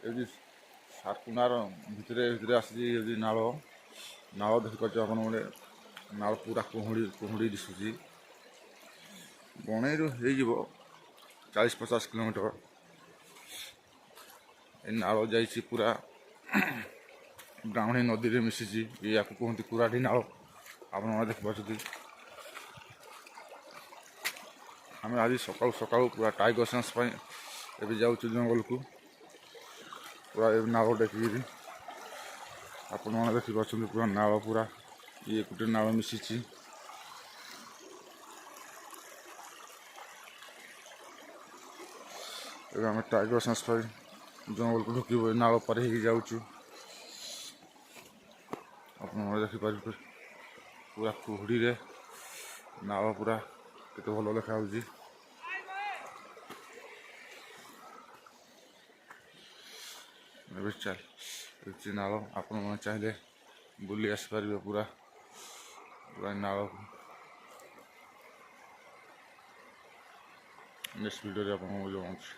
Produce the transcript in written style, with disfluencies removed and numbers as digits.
ଏଠି ସାରକୁଣାର ଭିତରେ ଭିତରେ ଆସିଛି ଏଠି ନାଳ ଦେଖିପାରୁଛୁ ଆପଣ ଗୋଟେ ନାଳ ପୁରା କୁହୁଡ଼ି ଦିଶୁଛି। ବଣେଇରୁ ହେଇଯିବ 40-50 କିଲୋମିଟର। ଏ ନାଳ ଯାଇଛି ପୁରା ବ୍ରାହ୍ମଣୀ ନଦୀରେ ମିଶିଛି। ୟାକୁ କୁହନ୍ତି କୁରାଢ଼ୀ ନାଳ। ଆପଣମାନେ ଦେଖିପାରୁଛନ୍ତି। ଆମେ ଆଜି ସକାଳୁ ସକାଳୁ ପୁରା ଟାଇଗର ସେନ୍ସ ପାଇଁ ଏବେ ଯାଉଛୁ ଜଙ୍ଗଲକୁ। ପୁରା ଏ ନାଳ ଦେଖିକିରି ଆପଣମାନେ ଦେଖିପାରୁଛନ୍ତି ପୁରା ନାଳ ପୁରା ଇଏ ଗୋଟେ ନାଳ ମିଶିଛି। ଏବେ ଆମେ ଟାଇଗର ସେନ୍ସ ପାଇଁ ଜଙ୍ଗଲକୁ ଢୁକିବୁ। ଏ ନାଳ ପାରି ହେଇକି ଯାଉଛୁ। ଆପଣମାନେ ଦେଖିପାରିବେ ପୁରା କୁହୁଡ଼ିରେ ନାଳ ପୁରା କେତେ ଭଲ ଦେଖାଯାଉଛି। ଏବେ ଚାଲିଛି ନାଳ। ଆପଣମାନେ ଚାହିଁଲେ ବୁଲି ଆସିପାରିବେ ପୁରା ନାଳକୁ। ନେକ୍ସଟ ଭିଡ଼ିଓରେ ଆପଣଙ୍କୁ ଜଣାଉଛି।